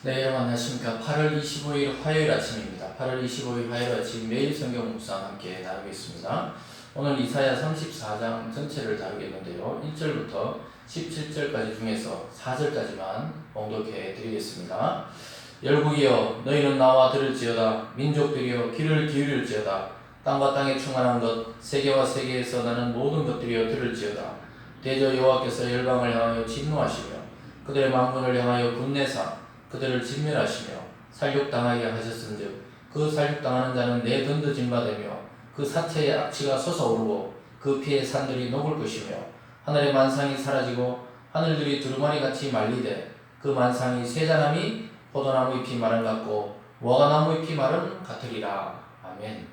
네, 여러분 안녕하십니까. 8월 25일 화요일 아침입니다. 8월 25일 화요일 아침 매일 성경 묵상 함께 나누겠습니다. 오늘 이사야 34장 전체를 다루겠는데요. 1절부터 17절까지 중에서 4절까지만 봉독해 드리겠습니다. 열국이여 너희는 나와 들을지어다. 민족들이여 귀를 기울일지어다. 땅과 땅에 충만한 것 세계와 세계에서 나는 모든 것들이여 들을지어다. 대저 여호와께서 열방을 향하여 진노하시며 그들의 만군을 향하여 분내사 그들을 진멸하시며 살육당하게 하셨은즉 그 살육당하는 자는 내 던져진 바 되며 그 사체의 악취가 솟아오르고 그 피의 산들이 녹을 것이며 하늘의 만상이 사라지고 하늘들이 두루마리같이 말리되 그 만상이 세자나미 포도나무 잎이 마름 같고 무화과나무 잎이 마름 같으리라. 아멘.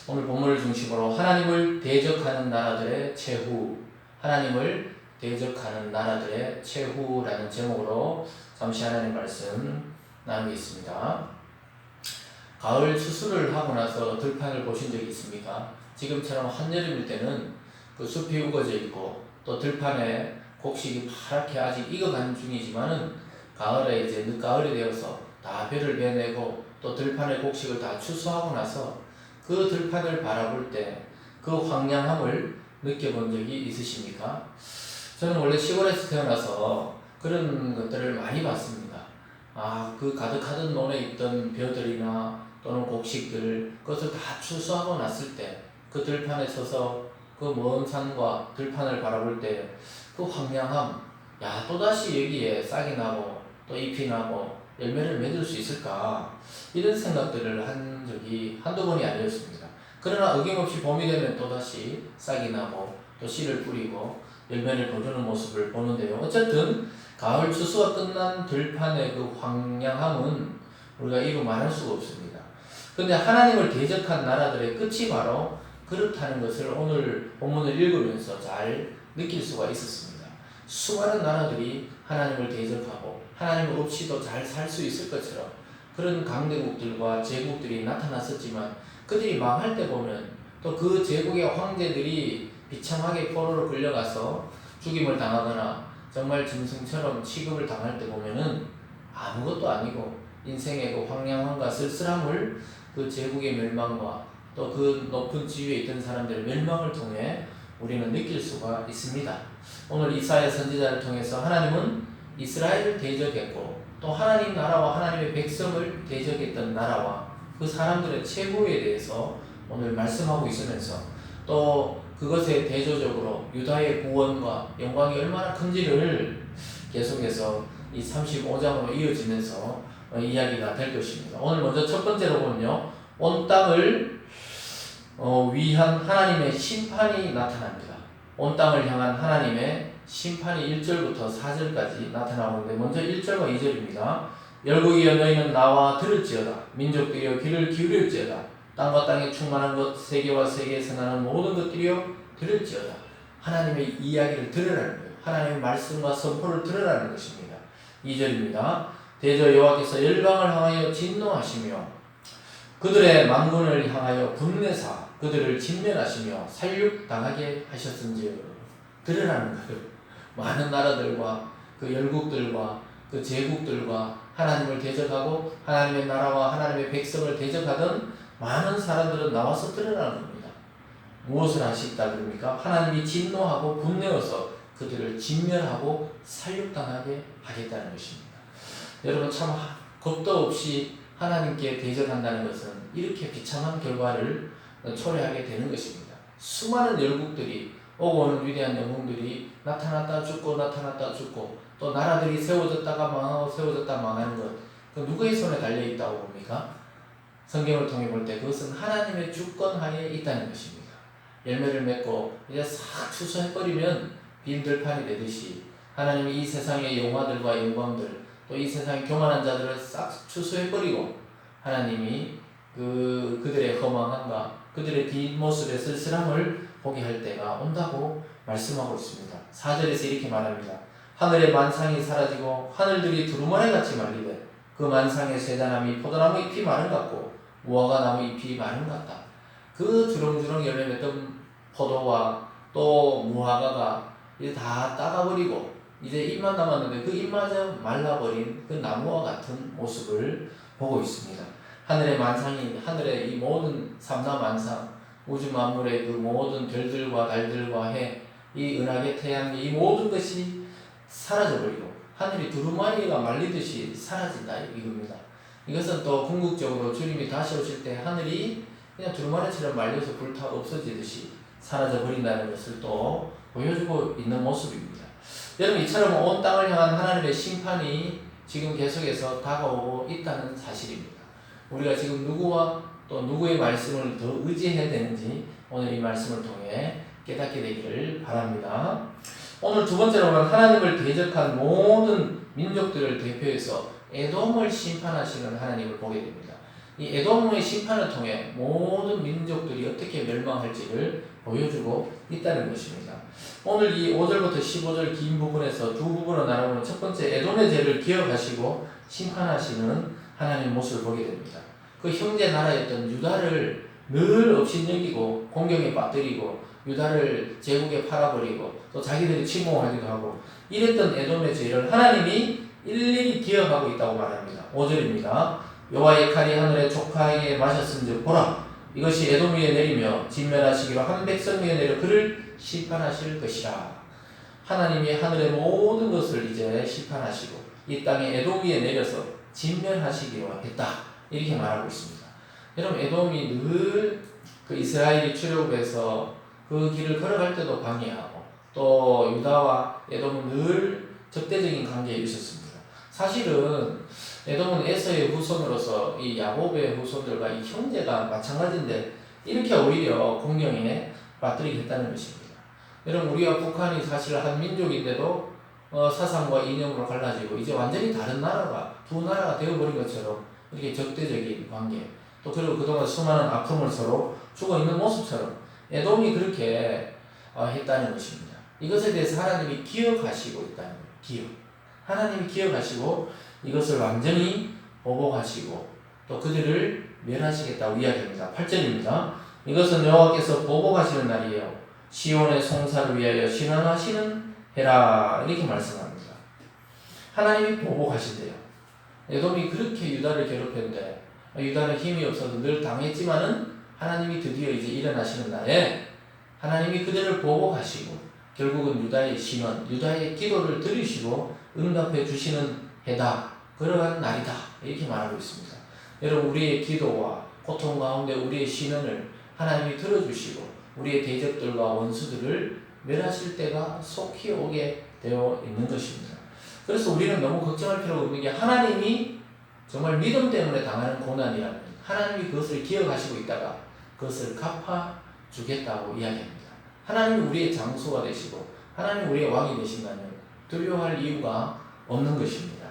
오늘 본문을 중심으로 하나님을 대적하는 나라들의 최후, 하나님을 대적하는 나라들의 최후라는 제목으로 잠시 하나님 말씀 나누겠습니다. 가을 추수를 하고 나서 들판을 보신 적이 있습니까? 지금처럼 한여름일 때는 그 숲이 우거져 있고 또 들판에 곡식이 파랗게 아직 익어가는 중이지만은 가을에 이제 늦가을이 되어서 다 벼를 베내고 또 들판의 곡식을 다 추수하고 나서 그 들판을 바라볼 때 그 황량함을 느껴본 적이 있으십니까? 저는 원래 시골에서 태어나서 그런 것들을 많이 봤습니다. 그 가득하던 논에 있던 벼들이나 또는 곡식들, 그것을 다 추수하고 났을 때 그 들판에 서서 그 먼 산과 들판을 바라볼 때 그 황량함, 또다시 여기에 싹이 나고 또 잎이 나고 열매를 맺을 수 있을까? 이런 생각들을 한 적이 한두 번이 아니었습니다. 그러나 어김없이 봄이 되면 또다시 싹이 나고 또 씨를 뿌리고 열매를 거두는 모습을 보는데요. 어쨌든 가을 추수가 끝난 들판의 그 황량함은 우리가 이루 말할 수가 없습니다. 그런데 하나님을 대적한 나라들의 끝이 바로 그렇다는 것을 오늘 본문을 읽으면서 잘 느낄 수가 있었습니다. 수많은 나라들이 하나님을 대적하고 하나님 없이도 잘 살 수 있을 것처럼 그런 강대국들과 제국들이 나타났었지만 그들이 망할 때 보면 또 그 제국의 황제들이 비참하게 포로로 끌려가서 죽임을 당하거나 정말 짐승처럼 취급을 당할 때 보면은 아무것도 아니고 인생의 그 황량함과 쓸쓸함을 그 제국의 멸망과 또 그 높은 지위에 있던 사람들의 멸망을 통해 우리는 느낄 수가 있습니다. 오늘 이사야 선지자를 통해서 하나님은 이스라엘을 대적했고 또 하나님 나라와 하나님의 백성을 대적했던 나라와 그 사람들의 최후에 대해서 오늘 말씀하고 있으면서 또 그것에 대조적으로 유다의 구원과 영광이 얼마나 큰지를 계속해서 이 35장으로 이어지면서 이야기가 될 것입니다. 오늘 먼저 첫 번째로 보면요, 온 땅을 위한 하나님의 심판이 나타납니다. 온 땅을 향한 하나님의 심판이 1절부터 4절까지 나타나오는데 먼저 1절과 2절입니다. 열국이여 너희는 나와 들을지어다. 민족들이여 귀를 기울일지어다. 땅과 땅에 충만한 것 세계와 세계에서 나는 모든 것들이여 들을지어다. 하나님의 이야기를 들으라는 거예요. 하나님의 말씀과 선포를 들으라는 것입니다. 2절입니다. 대저 여호와께서 열방을 향하여 진노하시며 그들의 만군을 향하여 분내사 그들을 진멸하시며 살육당하게 하셨은즉 들으라는 거예요. 많은 나라들과 그 열국들과 그 제국들과 하나님을 대적하고 하나님의 나라와 하나님의 백성을 대적하던 많은 사람들은 나와서 들으라는 겁니다. 무엇을 하시겠다 그럽니까? 하나님이 진노하고 분내어서 그들을 진멸하고 살육당하게 하겠다는 것입니다. 여러분 참 겁도 없이 하나님께 대적한다는 것은 이렇게 비참한 결과를 초래하게 되는 것입니다. 수많은 열국들이 오고 오는 위대한 영웅들이 나타났다 죽고 나타났다 죽고 또 나라들이 세워졌다가 망하고 세워졌다 망하는 것, 그 누구의 손에 달려있다고 봅니까? 성경을 통해 볼 때 그것은 하나님의 주권하에 있다는 것입니다. 열매를 맺고 이제 싹 추수해버리면 빈 들판이 되듯이 하나님이 이 세상의 영화들과 영광들 또 이 세상의 교만한 자들을 싹 추수해버리고 하나님이 그들의 허망함과 그들의 뒷모습의 쓸쓸함을 보게 할 때가 온다고 말씀하고 있습니다. 4절에서 이렇게 말합니다. 하늘의 만상이 사라지고 하늘들이 두루마리같이 말리되 그 만상의 세자나무 포도나무 잎이 마름 같고 무화과나무 잎이 마름 같다. 그 주렁주렁 열매 맺던 포도와 또 무화과가 이제 다 따가버리고 이제 잎만 남았는데 그 잎마저 말라버린 그 나무와 같은 모습을 보고 있습니다. 하늘의 만상이, 하늘의 이 모든 삼라만상, 우주 만물의 그 모든 별들과 달들과 해, 이 은하계 태양, 이 모든 것이 사라져버리고 하늘이 두루마리가 말리듯이 사라진다 이겁니다. 이것은 또 궁극적으로 주님이 다시 오실 때 하늘이 그냥 두루마리처럼 말려서 불타 없어지듯이 사라져 버린다는 것을 또 보여주고 있는 모습입니다. 여러분, 이처럼 온 땅을 향한 하나님의 심판이 지금 계속해서 다가오고 있다는 사실입니다. 우리가 지금 누구와 또 누구의 말씀을 더 의지해야 되는지 오늘 이 말씀을 통해 깨닫게 되기를 바랍니다. 오늘 두 번째로는 하나님을 대적한 모든 민족들을 대표해서 에돔을 심판하시는 하나님을 보게 됩니다. 이 에돔의 심판을 통해 모든 민족들이 어떻게 멸망할지를 보여주고 있다는 것입니다. 오늘 이 5절부터 15절 긴 부분에서 두 부분을 나누면 첫 번째 에돔의 죄를 기억하시고 심판하시는 하나님의 모습을 보게 됩니다. 그 형제 나라였던 유다를 늘 업신여기고 공경에 빠뜨리고 유다를 제국에 팔아버리고 또 자기들이 침공하기도 하고 이랬던 에돔의 죄를 하나님이 일일이 기억하고 있다고 말합니다. 5절입니다. 여호와의 칼이 하늘의 족하에 마셨은즉 보라, 이것이 에돔 위에 내리며 진멸하시기로 한 백성 위에 내려 그를 심판하실 것이라. 하나님이 하늘의 모든 것을 이제 심판하시고 이 땅에 에돔 위에 내려서 진멸하시기로 했다, 이렇게 말하고 있습니다. 여러분, 에돔이 늘 그 이스라엘이 출애굽해서 그 길을 걸어갈 때도 방해하고 또 유다와 에돔은 늘 적대적인 관계에 있었습니다. 사실은 에돔은 에서의 후손으로서 이 야곱의 후손들과 이 형제가 마찬가지인데 이렇게 오히려 공경에 빠뜨리게 했다는 것입니다. 여러분, 우리와 북한이 사실 한 민족인데도 사상과 이념으로 갈라지고 이제 완전히 다른 나라가 두 나라가 되어버린 것처럼 이렇게 적대적인 관계, 또 그리고 그동안 수많은 아픔을 서로 주고 있는 모습처럼 에돔이 그렇게 했다는 것입니다. 이것에 대해서 하나님이 기억하시고 있다는 거예요. 기억. 하나님이 기억하시고 이것을 완전히 보복하시고 또 그들을 멸하시겠다고 이야기합니다. 8절입니다. 이것은 여호와께서 보복하시는 날이에요. 시온의 송사를 위하여 신원하시는 해라, 이렇게 말씀합니다. 하나님이 보복하신대요. 에돔이 그렇게 유다를 괴롭혔는데 유다는 힘이 없어서 늘 당했지만은 하나님이 드디어 이제 일어나시는 날에 하나님이 그들을 보복하시고 결국은 유다의 신원, 유다의 기도를 들으시고 응답해 주시는 해다, 그러한 날이다, 이렇게 말하고 있습니다. 여러분, 우리의 기도와 고통 가운데 우리의 신원을 하나님이 들어주시고 우리의 대적들과 원수들을 멸하실 때가 속히 오게 되어 있는 것입니다. 그래서 우리는 너무 걱정할 필요가 없는 게 하나님이 정말 믿음 때문에 당하는 고난이라면 하나님이 그것을 기억하시고 있다가 그것을 갚아주겠다고 이야기합니다. 하나님이 우리의 장소가 되시고 하나님이 우리의 왕이 되신다면 두려워할 이유가 없는 것입니다.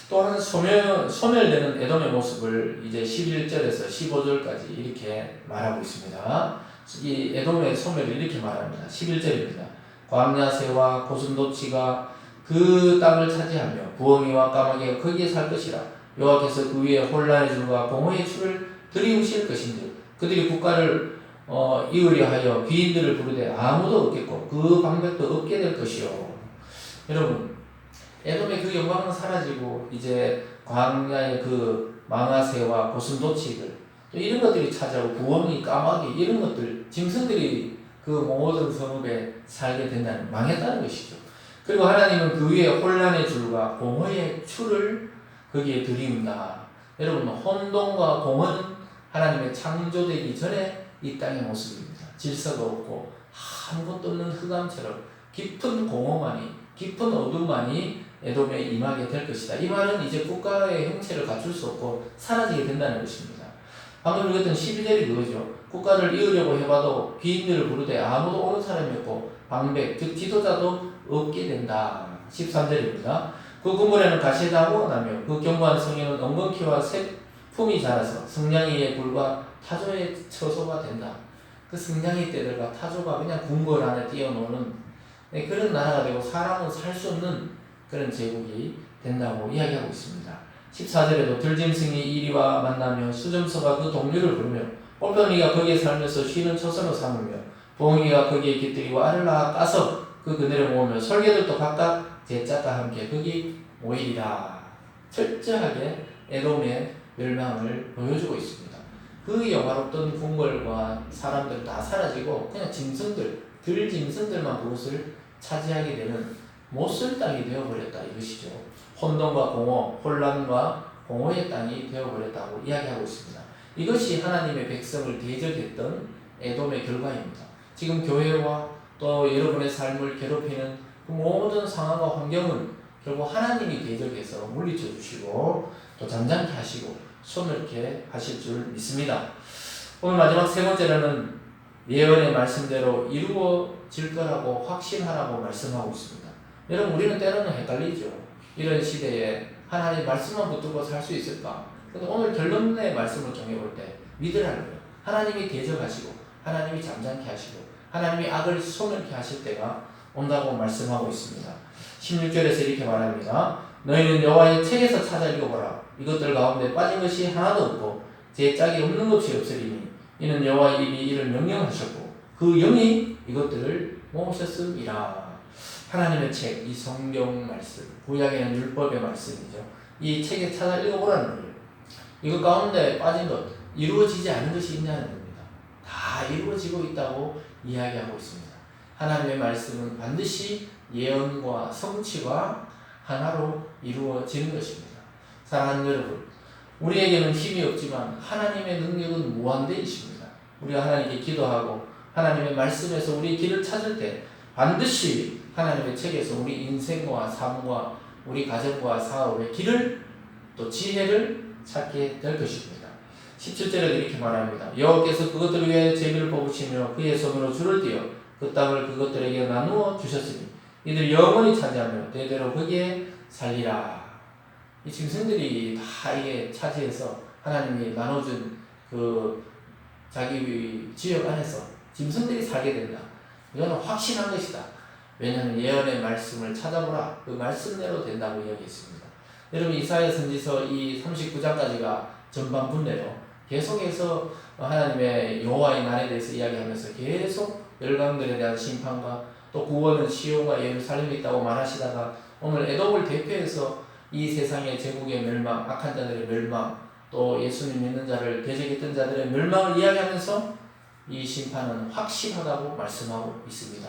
또한 소멸되는 에돔의 모습을 이제 11절에서 15절까지 이렇게 말하고 있습니다. 이 에돔의 소멸을 이렇게 말합니다. 11절입니다. 광야새와 고슴도치가 그 땅을 차지하며 부엉이와 까마귀가 거기에 살 것이라. 여호와께서 그 위에 혼란의 줄과 공허의 줄을 들이우실 것인지 그들이 국가를 이으려 하여 귀인들을 부르되 아무도 없겠고 그 방백도 없게 될 것이요. 여러분, 에돔의 그 영광은 사라지고 이제 광야의 그 망아새와 고슴도치들 또 이런 것들이 찾아오고 부엉이, 까마귀 이런 것들, 짐승들이 그 모든 성읍에 살게 된다는, 망했다는 것이죠. 그리고 하나님은 그 위에 혼란의 줄과 공허의 줄을 거기에 들이운다. 여러분, 혼돈과 공허는 하나님의 창조되기 전에 이 땅의 모습입니다. 질서가 없고 아무것도 없는 흑암처럼 깊은 공허만이, 깊은 어둠만이 에돔에 임하게 될 것이다. 이 말은 이제 국가의 형체를 갖출 수 없고 사라지게 된다는 것입니다. 방금 읽었던 12절이 그거죠. 국가를 이으려고 해봐도 귀인들을 부르되 아무도 오는 사람이 없고 방백, 즉 지도자도 없게 된다. 13절입니다. 그 궁궐에는 가시의 나무가 나며 그 견고한 성에는 엉겅퀴와 색품이 자라서 성냥이의 불과 타조의 처소가 된다. 그 성냥이 떼들과 타조가 그냥 궁궐 안에 뛰어노는 그런 나라가 되고 사람은 살 수 없는 그런 제국이 된다고 이야기하고 있습니다. 14절에도 들짐승이 이리와 만나며 수점소가 그 동료를 부르며 꼴병이가 거기에 살면서 쉬는 초선을 삼으며 부엉이가 거기에 깃들이고 알을 낳아 까서 그 그늘에 모으며 설계들도 각각 제 짝과 함께 거기 모이리라. 철저하게 에돔의 멸망을 보여주고 있습니다. 그 영화롭던 궁궐과 사람들 다 사라지고 그냥 짐승들, 들짐승들만 그곳을 차지하게 되는 못쓸 땅이 되어버렸다 이것이죠. 혼돈과 공허, 혼란과 공허의 땅이 되어버렸다고 이야기하고 있습니다. 이것이 하나님의 백성을 대적했던 에돔의 결과입니다. 지금 교회와 또 여러분의 삶을 괴롭히는 그 모든 상황과 환경은 결국 하나님이 대적해서 물리쳐 주시고 또 잠잠케 하시고 손을 하실 줄 믿습니다. 오늘 마지막 세 번째로는 예언의 말씀대로 이루어질 거라고 확신하라고 말씀하고 있습니다. 여러분 우리는 때로는 헷갈리죠. 이런 시대에 하나님의 말씀만 붙들고 살 수 있을까? 근데 오늘 결론의 말씀을 정해볼 때 믿으라는 거예요. 하나님이 대적하시고 하나님이 잠잠케 하시고 하나님이 악을 소멸케 하실 때가 온다고 말씀하고 있습니다. 16절에서 이렇게 말합니다. 너희는 여호와의 책에서 찾아 읽어보라. 이것들 가운데 빠진 것이 하나도 없고 제 짝이 없는 것이 없으리니 이는 여호와의 입이 이를 명령하셨고 그 영이 이것들을 모으셨음이라. 하나님의 책, 이 성경 말씀, 구약에는 율법의 말씀이죠. 이 책에 찾아 읽어보라는 거예요. 이것 가운데 빠진 것, 이루어지지 않은 것이 있냐는 겁니다. 다 이루어지고 있다고 이야기하고 있습니다. 하나님의 말씀은 반드시 예언과 성취가 하나로 이루어지는 것입니다. 사랑하는 여러분, 우리에게는 힘이 없지만 하나님의 능력은 무한대이십니다. 우리가 하나님께 기도하고 하나님의 말씀에서 우리 길을 찾을 때 반드시 하나님의 책에서 우리 인생과 삶과 우리 가정과 사업의 길을 또 지혜를 찾게 될 것입니다. 17절에 이렇게 말합니다. 여호와께서 그것들을 위해 제비를 뽑으시며 그의 손으로 줄을 띄어 그 땅을 그것들에게 나누어 주셨으니 이들 영원히 차지하며 대대로 거기에 살리라. 이 짐승들이 다 이게 차지해서 하나님이 나눠준 그 자기 지역 안에서 짐승들이 살게 된다. 이거는 확신한 것이다. 왜냐하면 예언의 말씀을 찾아보라. 그 말씀대로 된다고 이야기했습니다. 여러분 이사야 선지서 이 39장까지가 전반 분례로 계속해서 하나님의 여호와의 날에 대해서 이야기하면서 계속 열강들에 대한 심판과 또 구원은 시온과 예루살렘에 있다고 말하시다가 오늘 에돔을 대표해서 이 세상의 제국의 멸망, 악한 자들의 멸망, 또 예수님 믿는 자를 대적했던 자들의 멸망을 이야기하면서 이 심판은 확실하다고 말씀하고 있습니다.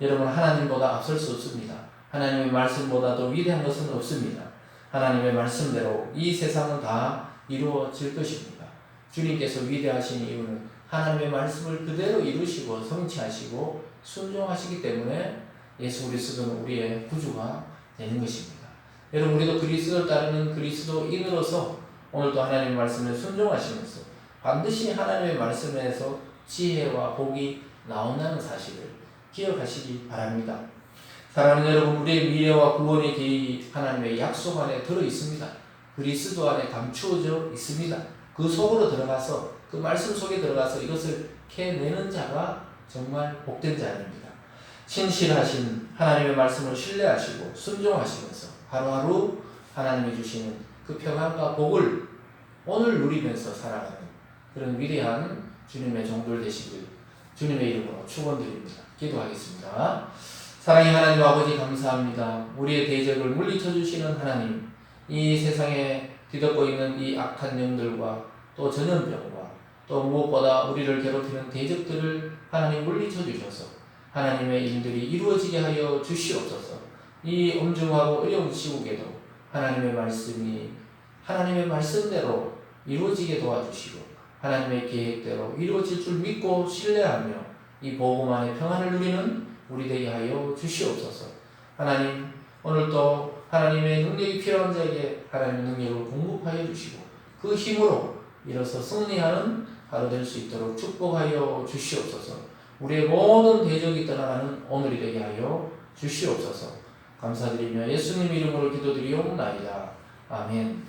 여러분 하나님보다 앞설 수 없습니다. 하나님의 말씀보다 더 위대한 것은 없습니다. 하나님의 말씀대로 이 세상은 다 이루어질 것입니다. 주님께서 위대하신 이유는 하나님의 말씀을 그대로 이루시고 성취하시고 순종하시기 때문에 예수 그리스도는 우리의 구주가 되는 것입니다. 여러분 우리도 그리스도를 따르는 그리스도인으로서 오늘도 하나님의 말씀에 순종하시면서 반드시 하나님의 말씀에서 지혜와 복이 나온다는 사실을 기억하시기 바랍니다. 사랑하는 여러분, 우리의 미래와 구원의 계획이 하나님의 약속 안에 들어 있습니다. 그리스도 안에 감추어져 있습니다. 그 속으로 들어가서 그 말씀 속에 들어가서 이것을 캐내는 자가 정말 복된 자입니다. 신실하신 하나님의 말씀을 신뢰하시고 순종하시면서 하루하루 하나님이 주시는 그 평안과 복을 오늘 누리면서 살아가는 그런 위대한 주님의 종들 되시길 주님의 이름으로 축원드립니다. 기도하겠습니다. 사랑의 하나님 아버지 감사합니다. 우리의 대적을 물리쳐 주시는 하나님, 이 세상에 뒤덮고 있는 이 악한 영들과 또 전염병과 또 무엇보다 우리를 괴롭히는 대적들을 하나님 물리쳐 주셔서 하나님의 일들이 이루어지게 하여 주시옵소서. 이 엄중하고 어려운 시국에도 하나님의 말씀이 하나님의 말씀대로 이루어지게 도와주시고 하나님의 계획대로 이루어질 줄 믿고 신뢰하며 이 복음 안에 평안을 누리는 우리 되게 하여 주시옵소서. 하나님, 오늘도 하나님의 능력이 필요한 자에게 하나님의 능력을 공급하여 주시고 그 힘으로 일어서 승리하는 하루 될 수 있도록 축복하여 주시옵소서. 우리의 모든 대적이 떠나가는 오늘이 되게 하여 주시옵소서. 감사드리며 예수님 이름으로 기도드리옵나이다. 아멘.